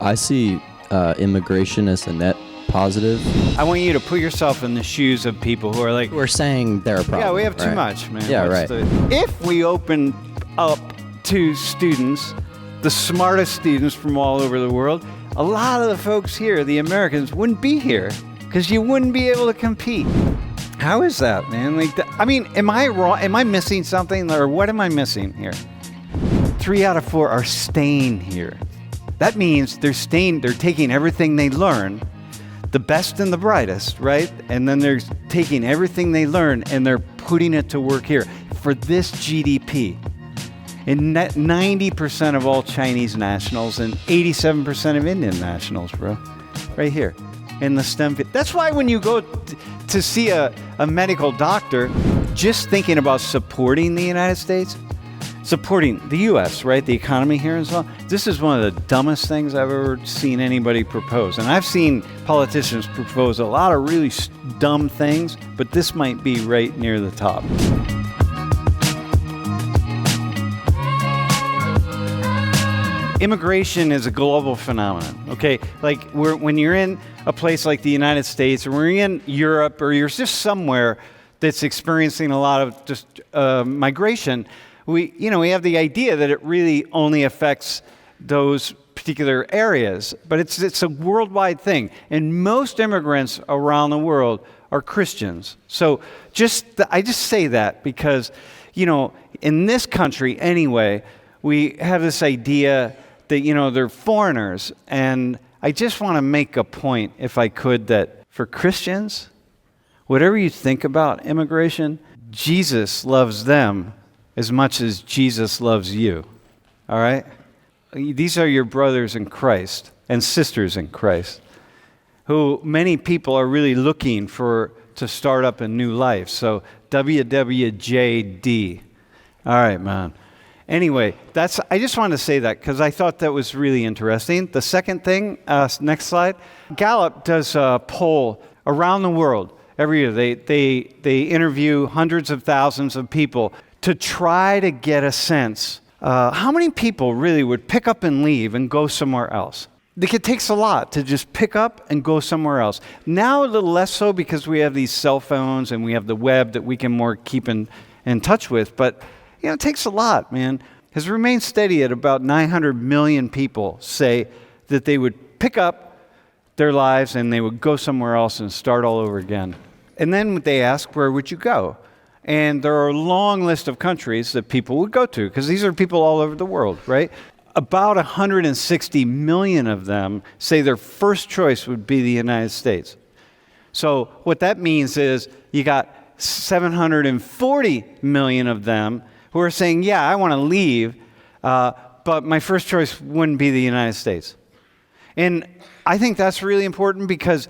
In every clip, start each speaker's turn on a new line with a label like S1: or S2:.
S1: I see immigration as a net positive.
S2: I want you to put yourself in the shoes of people who are like,
S1: We're saying they're a problem.
S2: yeah, we have too
S1: right?
S2: much, man.
S1: Yeah, right.
S2: If we open up to students, the smartest students from all over the world, a lot of the folks here, the Americans, wouldn't be here because you wouldn't be able to compete. How is that, man? I mean, am I wrong? Am I missing something, or what am I missing here? 3 out of 4 are staying here. That means they're taking everything they learn, the best and the brightest, right? And then they're taking everything they learn and they're putting it to work here for this GDP. And 90% of all Chinese nationals and 87% of Indian nationals, bro. Right here in the STEM field. That's why when you go to see a medical doctor, just thinking about supporting the United States, supporting the U.S., right? The economy here as well. This is one of the dumbest things I've ever seen anybody propose. And I've seen politicians propose a lot of really dumb things, but this might be right near the top. Immigration is a global phenomenon, okay? Like when you're in a place like the United States, or we're in Europe, or you're just somewhere that's experiencing a lot of just migration, we have the idea that it really only affects those particular areas, but it's a worldwide thing. And most immigrants around the world are Christians. So I just say that because, in this country anyway, we have this idea that, they're foreigners. And I just want to make a point, if I could, that for Christians, whatever you think about immigration, Jesus loves them as much as Jesus loves you, all right? These are your brothers in Christ and sisters in Christ, who many people are really looking to start up a new life. So WWJD. All right, man. Anyway, I just wanted to say that because I thought that was really interesting. The second thing, next slide. Gallup does a poll around the world every year. They interview hundreds of thousands of people to try to get a sense how many people really would pick up and leave and go somewhere else. It takes a lot to just pick up and go somewhere else. Now a little less so because we have these cell phones and we have the web that we can more keep in touch with. But it takes a lot, man. Has remained steady at about 900 million people say that they would pick up their lives and they would go somewhere else and start all over again. And then they ask, where would you go? And there are a long list of countries that people would go to, because these are people all over the world, right? About 160 million of them say their first choice would be the United States. So what that means is you got 740 million of them who are saying, yeah, I want to leave, but my first choice wouldn't be the United States. And I think that's really important because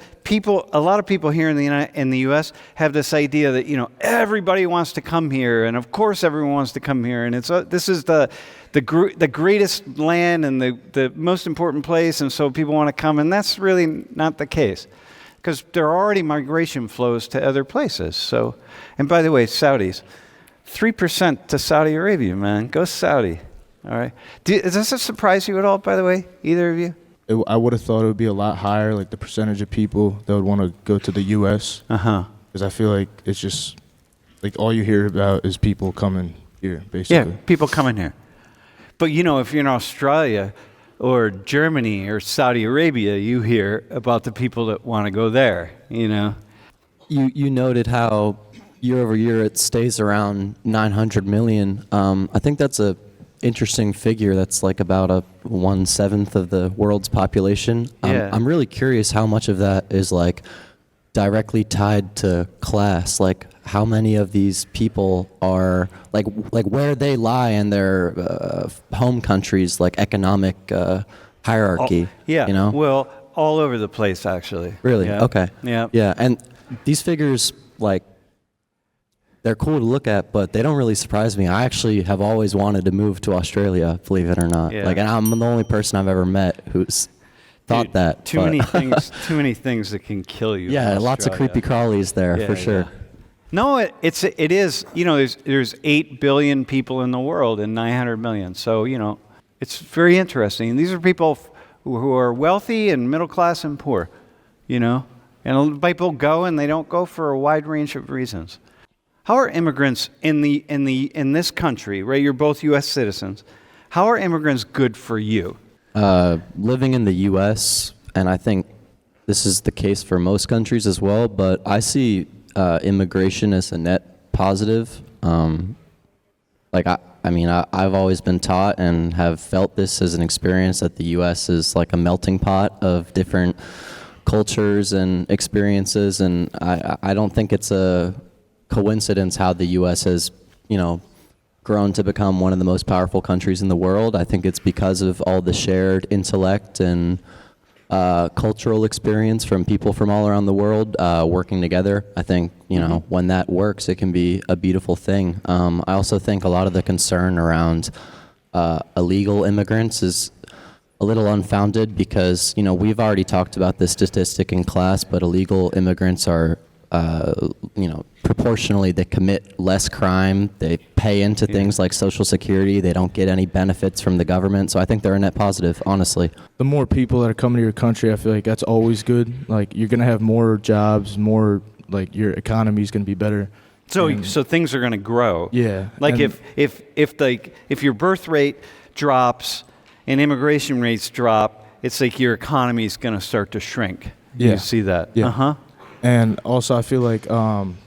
S2: a lot of people here in the U.S. have this idea that, everybody wants to come here, and of course everyone wants to come here, and this is the greatest land and the most important place, and so people want to come, and that's really not the case because there are already migration flows to other places. So, and by the way, Saudis, 3% to Saudi Arabia, man. Go Saudi. All right. Does this surprise you at all, by the way, either of you?
S3: I would have thought it would be a lot higher, like the percentage of people that would want to go to the U.S. Because I feel like it's just, like all you hear about is people coming here, basically.
S2: Yeah, people coming here. But, if you're in Australia or Germany or Saudi Arabia, you hear about the people that want to go there, You
S1: noted how year over year it stays around 900 million. I think that's a interesting figure. That's like about 1/7 of the world's population.
S2: Yeah.
S1: I'm really curious how much of that is like directly tied to class. Like how many of these people are like where they lie in their home countries, like economic hierarchy.
S2: Well, all over the place, actually.
S1: Really?
S2: Yeah.
S1: Okay.
S2: Yeah.
S1: Yeah, and these figures, they're cool to look at, but they don't really surprise me. I actually have always wanted to move to Australia, believe it or not.
S2: Yeah.
S1: And I'm the only person I've ever met who's thought that.
S2: Too many things that can kill you.
S1: Yeah, lots of creepy crawlies there, for sure.
S2: Yeah. No, it is. There's 8 billion people in the world and 900 million. So, it's very interesting. These are people who are wealthy and middle class and poor, you know? And people go and they don't go for a wide range of reasons. How are immigrants in this country, right? You're both U.S. citizens. How are immigrants good for you?
S1: Living in the U.S., and I think this is the case for most countries as well, but I see immigration as a net positive. I've always been taught and have felt this as an experience that the U.S. is like a melting pot of different cultures and experiences, and I don't think it's a coincidence how the U.S. has, grown to become one of the most powerful countries in the world. I think it's because of all the shared intellect and cultural experience from people from all around the world working together. I think, when that works, it can be a beautiful thing. I also think a lot of the concern around illegal immigrants is a little unfounded because, we've already talked about this statistic in class, but illegal immigrants are, proportionally they commit less crime. They pay into things like Social Security. They don't get any benefits from the government. So I think they're a net positive, honestly.
S3: The more people that are coming to your country, I feel like that's always good. Like, you're going to have more jobs, more, like, your economy is going to be better.
S2: So things are going to grow.
S3: Yeah.
S2: Like if your birth rate drops and immigration rates drop, it's like your economy is going to start to shrink.
S3: Yeah.
S2: You see that?
S3: Yeah.
S2: Uh-huh.
S3: And also, I feel like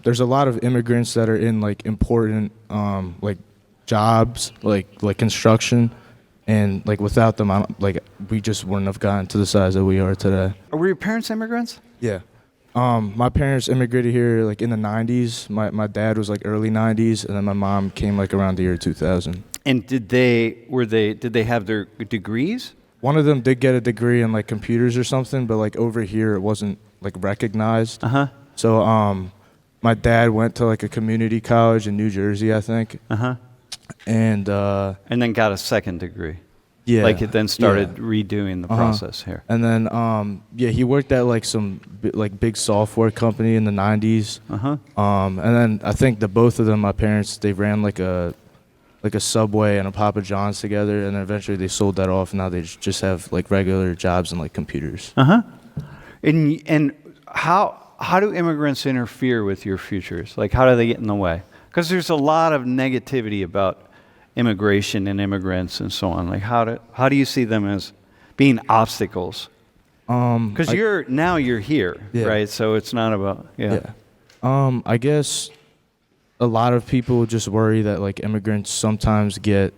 S3: there's a lot of immigrants that are in like important like jobs, like construction, and like without them, we just wouldn't have gotten to the size that we are today.
S2: Were your parents immigrants?
S3: Yeah. My parents immigrated here like in the 90s. My dad was like early 90s, and then my mom came like around the year 2000.
S2: And did they have their degrees?
S3: One of them did get a degree in like computers or something, but like over here it wasn't like recognized.
S2: Uh-huh.
S3: So my dad went to like a community college in New Jersey, I think.
S2: Uh-huh.
S3: And
S2: then got a second degree.
S3: yeah.
S2: Like it then started redoing the process here.
S3: And then he worked at like some big software company in the 90s.
S2: Uh-huh.
S3: And then I think both of them, my parents, they ran like a Subway and a Papa John's together, and then eventually they sold that off, and now they just have like regular jobs in like computers.
S2: Uh-huh. And how do immigrants interfere with your futures? Like, how do they get in the way? Because there's a lot of negativity about immigration and immigrants and so on. Like, how do you see them as being obstacles? Because you're here,
S3: Yeah.
S2: right? So it's not about
S3: I guess a lot of people just worry that like immigrants sometimes get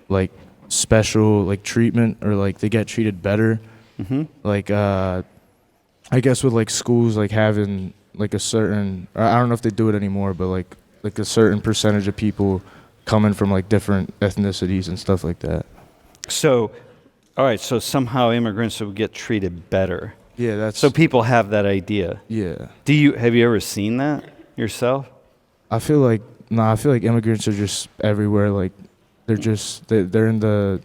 S3: like special like treatment, or like they get treated better.
S2: Mm-hmm.
S3: Like I guess with like schools like having like a certain, I don't know if they do it anymore, but like a certain percentage of people coming from like different ethnicities and stuff like that.
S2: So, all right. So somehow immigrants will get treated better.
S3: Yeah, that's
S2: So people have that idea.
S3: yeah.
S2: Have you ever seen that yourself?
S3: I feel like immigrants are just everywhere. Like they're in the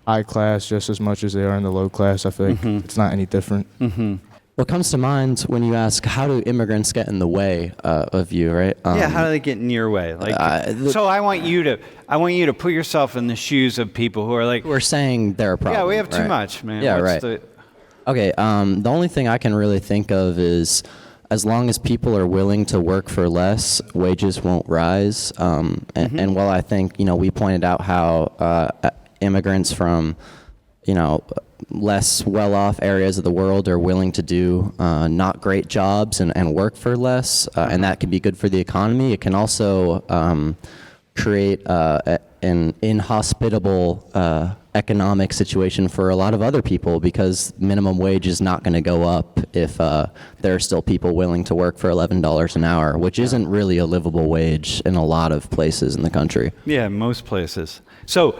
S3: high class just as much as they are in the low class. I feel like it's not any different.
S2: Mm-hmm.
S1: What comes to mind when you ask, how do immigrants get in the way of you, right?
S2: Yeah, how do they get in your way? Like, so I want you to put yourself in the shoes of people who are like,
S1: we're saying they're a problem.
S2: yeah, we have too
S1: right?
S2: much, man.
S1: Yeah,
S2: What's
S1: right. Okay, the only thing I can really think of is, as long as people are willing to work for less, wages won't rise. And while I think, we pointed out how immigrants from, less well-off areas of the world are willing to do not great jobs and work for less, and that can be good for the economy. It can also create an inhospitable economic situation for a lot of other people, because minimum wage is not going to go up if there are still people willing to work for $11 an hour, which isn't really a livable wage in a lot of places in the country.
S2: Yeah, most places. So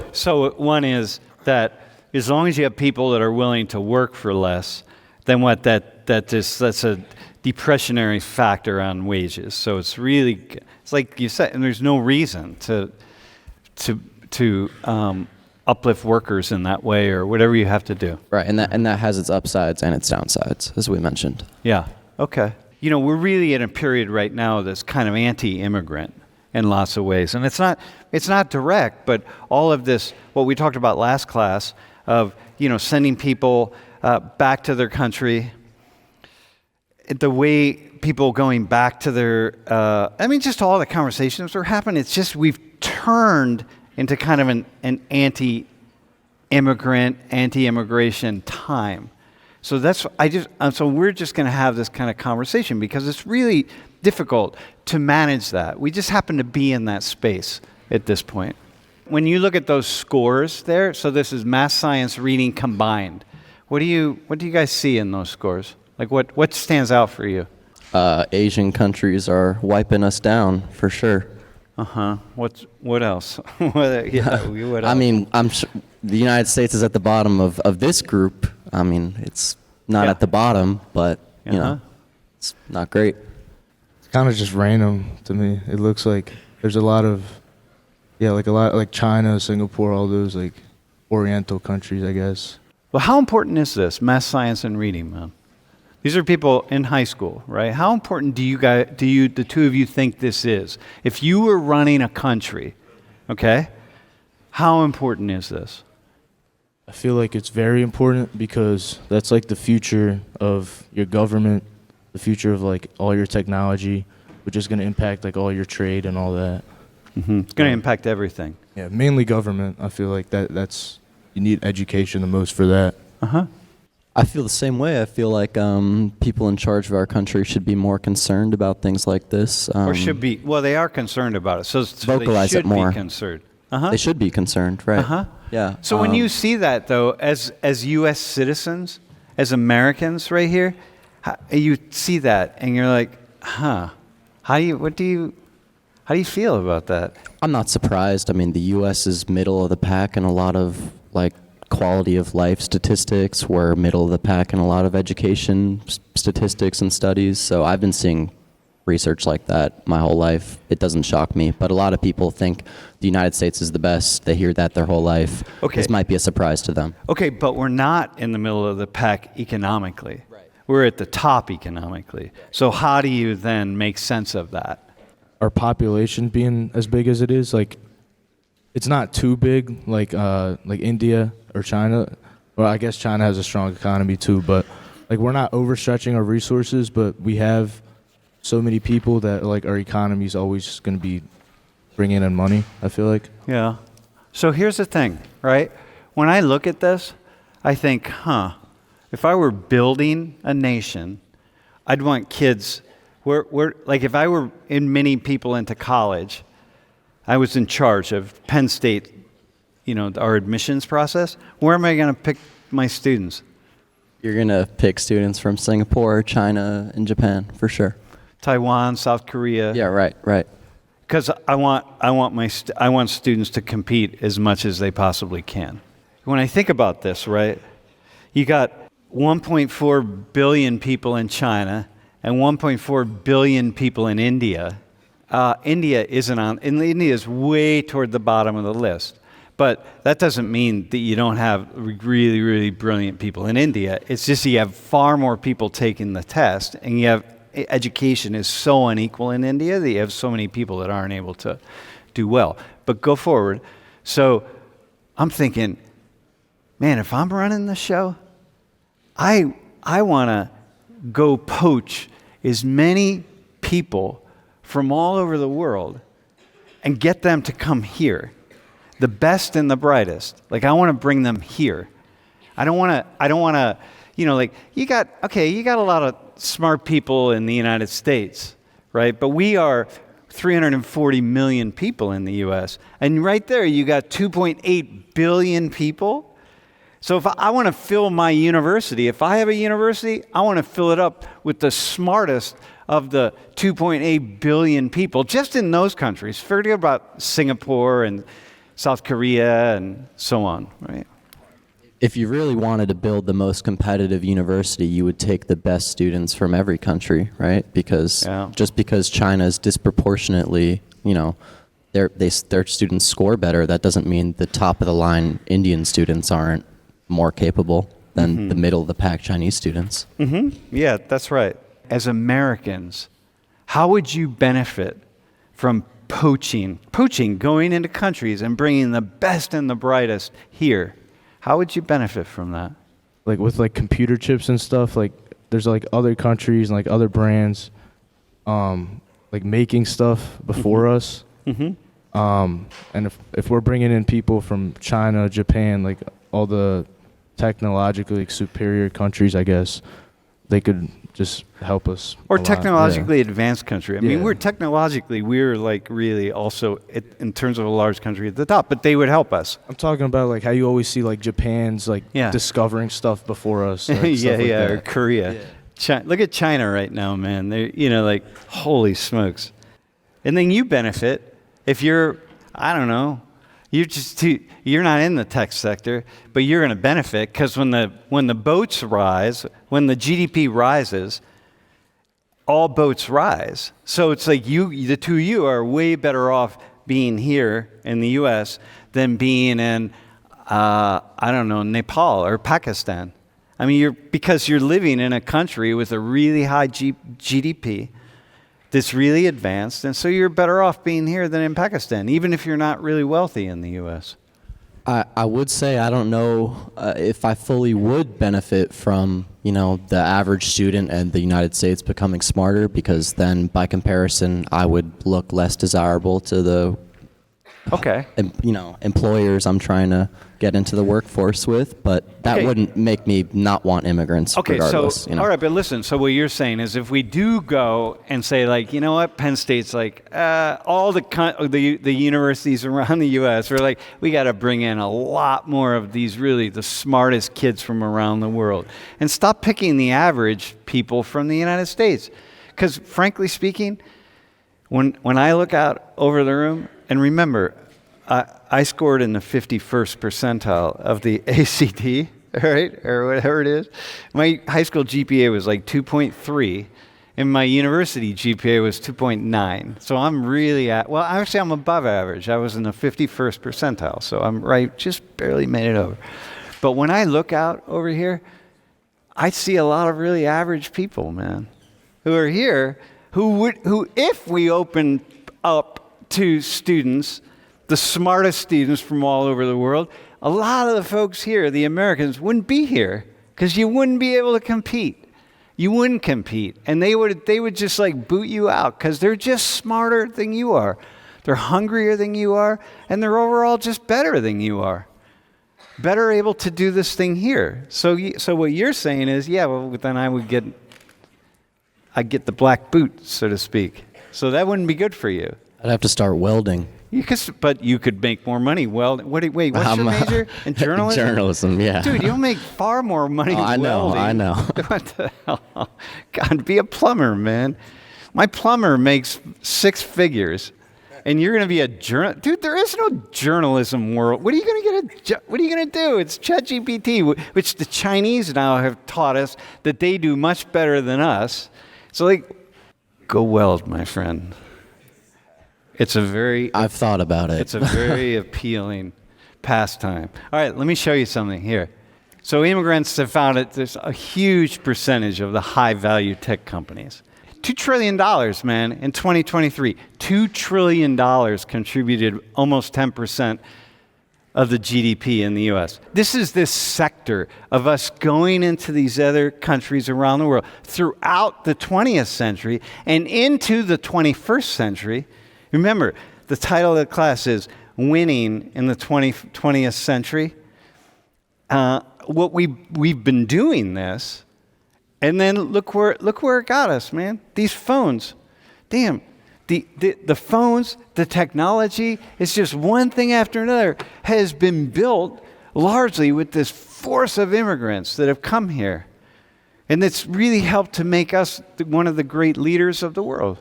S2: one is that as long as you have people that are willing to work for less, then that's a depressionary factor on wages. So it's like you said, and there's no reason to uplift workers in that way, or whatever you have to do.
S1: Right, and that has its upsides and its downsides, as we mentioned.
S2: Yeah. Okay. We're really in a period right now that's kind of anti-immigrant in lots of ways, and it's not direct, but all of this, what we talked about last class, of, sending people back to their country. The way people going back to their, just all the conversations that are happening. It's just we've turned into kind of an anti-immigrant, anti-immigration time. So so we're just going to have this kind of conversation because it's really difficult to manage that. We just happen to be in that space at this point. When you look at those scores there, so this is math, science, reading combined. What do you guys see in those scores? Like what stands out for you?
S1: Asian countries are wiping us down for sure.
S2: What else? What else?
S1: I mean, I'm sure the United States is at the bottom of this group. I mean, it's not at the bottom, but it's not great.
S3: It's kind of just random to me. It looks like there's a lot of like China, Singapore, all those like Oriental countries, I guess.
S2: Well, how important is this math, science, and reading, man? These are people in high school, right? How important do the two of you think this is? If you were running a country, okay, how important is this?
S3: I feel like it's very important because that's like the future of your government, the future of like all your technology, which is going to impact like all your trade and all that.
S2: Mm-hmm. It's going to impact everything.
S3: Yeah, mainly government. I feel like that's you need education the most for that.
S1: I feel the same way. I feel like people in charge of our country should be more concerned about things like this.
S2: Or should be. Well, they are concerned about it. So
S1: vocalize
S2: they should
S1: it more.
S2: Be concerned.
S1: They should be concerned, right? Yeah.
S2: So when you see that, though, as U.S. citizens, as Americans right here, you see that and you're like, how do you feel about that?
S1: I'm not surprised. I mean, the U.S. is middle of the pack in a lot of like quality of life statistics. We're middle of the pack in a lot of education statistics and studies. So I've been seeing research like that my whole life. It doesn't shock me. But a lot of people think the United States is the best. They hear that their whole life.
S2: Okay.
S1: This might be a surprise to them.
S2: Okay, but we're not in the middle of the pack economically. Right. We're at the top economically. So how do you then make sense of that?
S3: Our population being as big as it is, like it's not too big like India or China. Well, I guess China has a strong economy too, but like we're not overstretching our resources, but we have so many people that like our economy is always going to be bringing in money, I feel like.
S2: Yeah. So here's the thing, right? When I look at this, I think, if I were building a nation, I'd want kids, like if I were admitting people into college, I was in charge of Penn State, our admissions process. Where am I going to pick my students?
S1: You're going to pick students from Singapore, China, and Japan, for sure.
S2: Taiwan, South Korea.
S1: Yeah, right.
S2: Because I want students to compete as much as they possibly can. When I think about this, right, you got 1.4 billion people in China and 1.4 billion people in India. India is way toward the bottom of the list. But that doesn't mean that you don't have really, really brilliant people in India. It's just you have far more people taking the test, and you have education is so unequal in India that you have so many people that aren't able to do well. But go forward. So I'm thinking, man, if I'm running the show, I want to go poach as many people from all over the world and get them to come here. The best and the brightest. Like, I want to bring them here. I don't want to, you got a lot of smart people in the United States, right? But we are 340 million people in the U.S. And right there, you got 2.8 billion people. So if I want to fill my university, if I have a university, I want to fill it up with the smartest of the 2.8 billion people, just in those countries. Forget about Singapore and South Korea and so on, right?
S1: If you really wanted to build the most competitive university, you would take the best students from every country, right? Because just because China is disproportionately, their students score better, that doesn't mean the top of the line Indian students aren't more capable than the middle of the pack Chinese students.
S2: Mm-hmm. Yeah, that's right. As Americans, how would you benefit from poaching, going into countries and bringing the best and the brightest here? How would you benefit from that?
S3: Like with like computer chips and stuff, like there's like other countries and like other brands like making stuff before us. And if we're bringing in people from China, Japan, like all the technologically like, superior countries, I guess they could just help us.
S2: Or
S3: a lot.
S2: technologically advanced country. I mean,
S3: Yeah.
S2: we're like really also, in terms of a large country, at the top, but they would help us.
S3: I'm talking about like how you always see like Japan's like discovering stuff before us. Like, stuff like
S2: Or
S3: that.
S2: Korea. Look at China right now, man. They're, like, holy smokes. And then you benefit if you're, I don't know, you're not in the tech sector, but you're going to benefit because when the boats rise, when the GDP rises, all boats rise. So it's like the two of you are way better off being here in the U.S. than being in, I don't know, Nepal or Pakistan. I mean, because you're living in a country with a really high GDP that's really advanced, and so you're better off being here than in Pakistan, even if you're not really wealthy in the U.S.
S1: I would say I don't know if I fully would benefit from, the average student and the United States becoming smarter, because then by comparison, I would look less desirable to the employers I'm trying to get into the workforce with, but that wouldn't make me not want immigrants regardless.
S2: All right, but listen, so what you're saying is if we do go and say, like, you know what, Penn State's like, all the universities around the U.S. are like, we got to bring in a lot more of these really the smartest kids from around the world and stop picking the average people from the United States. Because frankly speaking, when I look out over the room, and remember, I scored in the 51st percentile of the ACT, right, or whatever it is. My high school GPA was like 2.3, and my university GPA was 2.9. So I'm really actually I'm above average. I was in the 51st percentile, so I'm right, just barely made it over. But when I look out over here, I see a lot of really average people, man, who are here, who if we open up to students, the smartest students from all over the world, a lot of the folks here, the Americans, wouldn't be here because you wouldn't be able to compete. You wouldn't compete, and they would just like boot you out because they're just smarter than you are. They're hungrier than you are, and they're overall just better than you are. Better able to do this thing here. So what you're saying is, then I'd get the black boot, so to speak. So that wouldn't be good for you.
S1: I'd have to start welding.
S2: But you could make more money. Wait, what's your major? In journalism?
S1: Journalism, yeah.
S2: Dude, you'll make far more money welding.
S1: I know.
S2: What the hell? God, be a plumber, man. My plumber makes 6 figures, and you're going to be a Dude, there is no journalism world. What are you going to do? It's ChatGPT, which the Chinese now have taught us that they do much better than us. So, like, go weld, my friend.
S1: I've thought about it.
S2: It's a very appealing pastime. All right, let me show you something here. So immigrants have found that there's a huge percentage of the high-value tech companies. $2 trillion, man, in 2023. $2 trillion contributed almost 10% of the GDP in the U.S. This is this sector of us going into these other countries around the world throughout the 20th century and into the 21st century. Remember, the title of the class is Winning in the 20th Century. We've been doing this, and then look where it got us, man. These phones. Damn. The phones, the technology, it's just one thing after another has been built largely with this force of immigrants that have come here. And it's really helped to make us one of the great leaders of the world.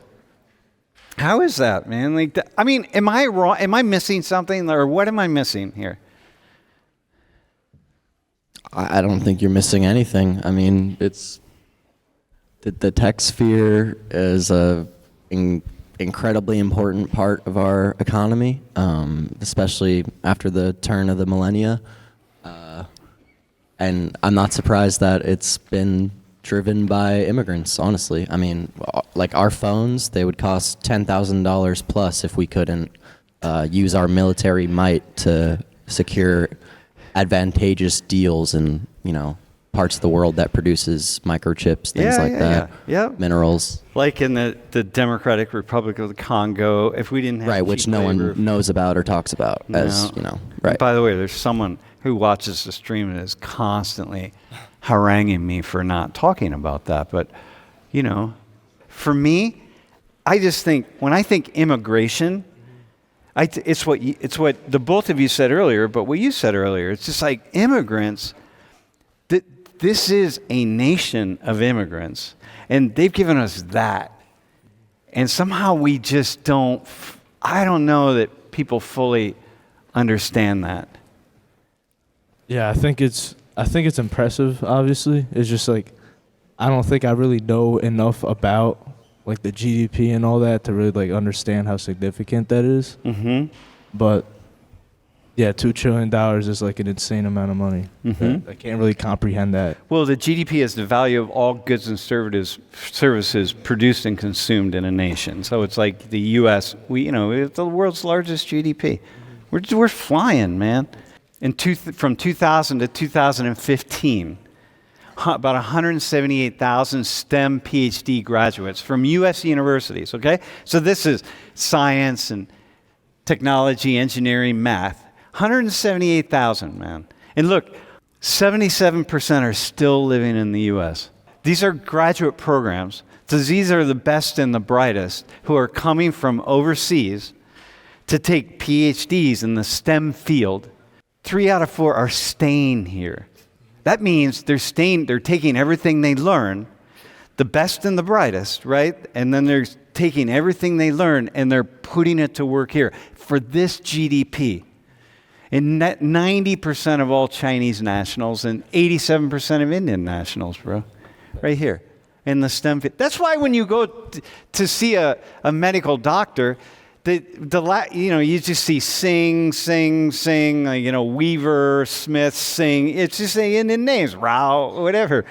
S2: How is that, man? Am I wrong? Am I missing something, or what am I missing here?
S1: I don't think you're missing anything. I mean, it's the tech sphere is a incredibly important part of our economy, especially after the turn of the millennia. And I'm not surprised that it's been driven by immigrants, honestly. I mean, like our phones, they would cost $10,000 plus if we couldn't use our military might to secure advantageous deals in, parts of the world that produces microchips, things like that.
S2: Yeah.
S1: Minerals.
S2: Like in the Democratic Republic of the Congo, if we didn't have
S1: Right, which no one knows about or talks about, right.
S2: By the way, there's someone who watches the stream and is constantly haranguing me for not talking about that. But, for me, I just think, when I think immigration, it's what the both of you said earlier, but what you said earlier, it's just like immigrants. This is a nation of immigrants, and they've given us that. And somehow we just I don't know that people fully understand that.
S3: Yeah, I think it's impressive, obviously. It's just like, I don't think I really know enough about like the GDP and all that to really like understand how significant that is.
S2: Mm-hmm.
S3: But yeah, $2 trillion is like an insane amount of money.
S2: Mm-hmm.
S3: I can't really comprehend that.
S2: Well, the GDP is the value of all goods and services produced and consumed in a nation. So it's like the U.S. We have the world's largest GDP. We're flying, man. From 2000 to 2015, about 178,000 STEM PhD graduates from U.S. universities. Okay, so this is science and technology, engineering, math. 178,000, man. And look, 77% are still living in the U.S. These are graduate programs. So these are the best and the brightest who are coming from overseas to take PhDs in the STEM field. 3 out of 4 are staying here. That means they're taking everything they learn, the best and the brightest, right? And then they're taking everything they learn and they're putting it to work here for this GDP. And 90% of all Chinese nationals and 87% of Indian nationals, bro. Right here in the STEM field. That's why when you go to see a medical doctor, you just see sing, Weaver, Smith, Singh. It's just Indian names, Rao, whatever.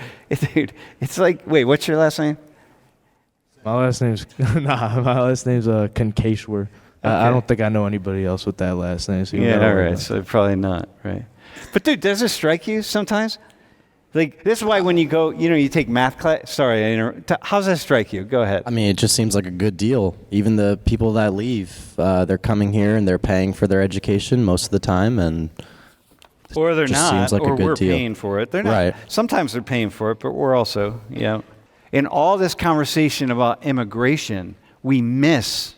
S2: Dude, it's like, wait, what's your last name?
S3: My last name's Kankeshwar. Okay. I don't think I know anybody else with that last name. So
S2: all right. So probably not, right? But dude, does it strike you sometimes? Like, this is why when you go, you take math class. Sorry, how does that strike you? Go ahead.
S1: I mean, it just seems like a good deal. Even the people that leave, they're coming here and they're paying for their education most of the time, and
S2: or they're not,
S1: seems like
S2: or
S1: a good
S2: we're
S1: deal.
S2: Paying for it. They're not.
S1: Right.
S2: Sometimes they're paying for it, but we're also, In all this conversation about immigration, we miss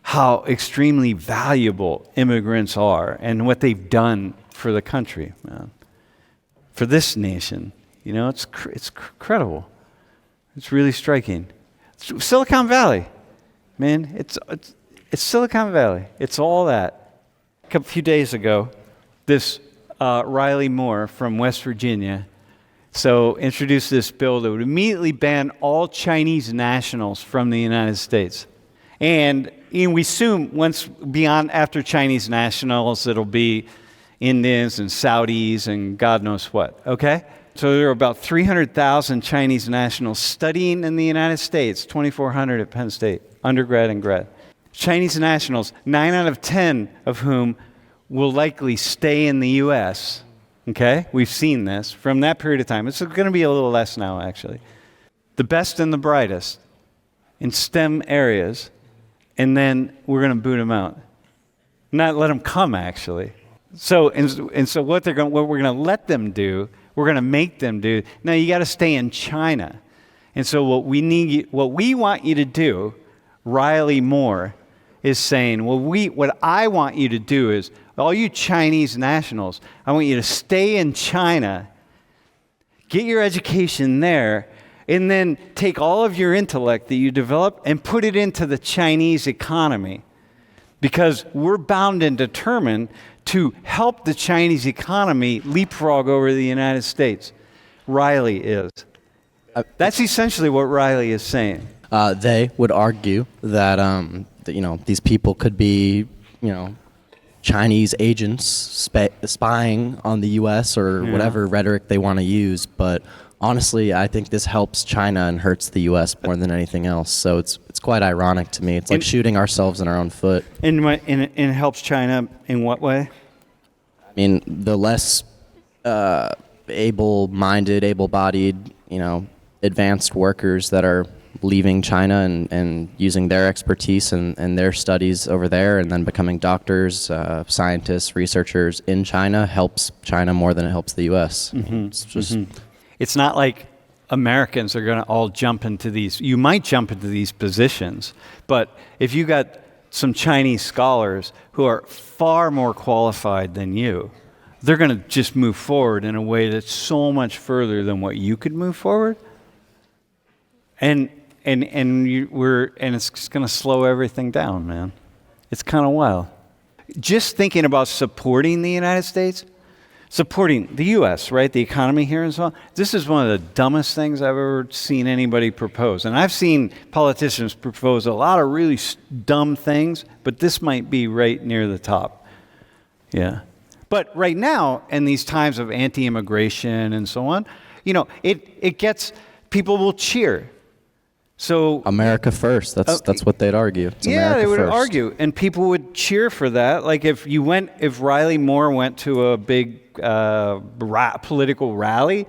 S2: how extremely valuable immigrants are and what they've done for the country, man. For this nation, it's incredible. It's really striking. It's Silicon Valley, man. It's Silicon Valley. It's all that. A few days ago, this Riley Moore from West Virginia introduced this bill that would immediately ban all Chinese nationals from the United States. And we assume after Chinese nationals, it'll be Indians and Saudis and God knows what, okay? So there are about 300,000 Chinese nationals studying in the United States, 2,400 at Penn State, undergrad and grad. Chinese nationals, 9 out of 10 of whom will likely stay in the U.S., okay? We've seen this from that period of time. It's going to be a little less now, actually. The best and the brightest in STEM areas, and then we're going to boot them out. Not let them come, actually. So what we're going to let them do, we're going to make them do. Now you got to stay in China, and so what we want you to do, Riley Moore, is saying, what I want you to do is, all you Chinese nationals, I want you to stay in China, get your education there, and then take all of your intellect that you develop and put it into the Chinese economy, because we're bound and determined to help the Chinese economy leapfrog over the United States. Riley is. That's essentially what Riley is saying.
S1: They would argue that, these people could be, Chinese agents spying on the U.S. or whatever rhetoric they want to use. But honestly, I think this helps China and hurts the U.S. more than anything else. So it's quite ironic to me. It's like shooting ourselves in our own foot.
S2: And it helps China in what way?
S1: mean, the less able-minded, able-bodied, advanced workers that are leaving China and using their expertise and their studies over there and then becoming doctors, scientists, researchers in China helps China more than it helps the U.S. It's just
S2: It's not like Americans are going to all jump into these. You might jump into these positions, but if you got some Chinese scholars who are far more qualified than you, they're going to just move forward in a way that's so much further than what you could move forward. And it's just going to slow everything down, man. It's kind of wild. Just thinking about supporting the United States, supporting the U.S., right, the economy here and so on, this is one of the dumbest things I've ever seen anybody propose. And I've seen politicians propose a lot of really dumb things, but this might be right near the top. Yeah. But right now, in these times of anti-immigration and so on, it gets, people will cheer. So
S1: America first. That's what they'd argue. It's America
S2: they would
S1: first.
S2: argue, and people would cheer for that. Like if Riley Moore went to a big political rally,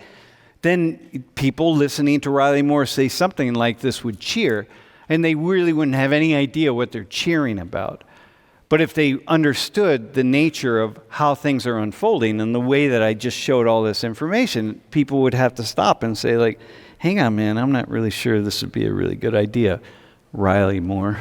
S2: then people listening to Riley Moore say something like this would cheer, and they really wouldn't have any idea what they're cheering about. But if they understood the nature of how things are unfolding and the way that I just showed all this information, people would have to stop and say, like, hang on, man, I'm not really sure this would be a really good idea, Riley Moore.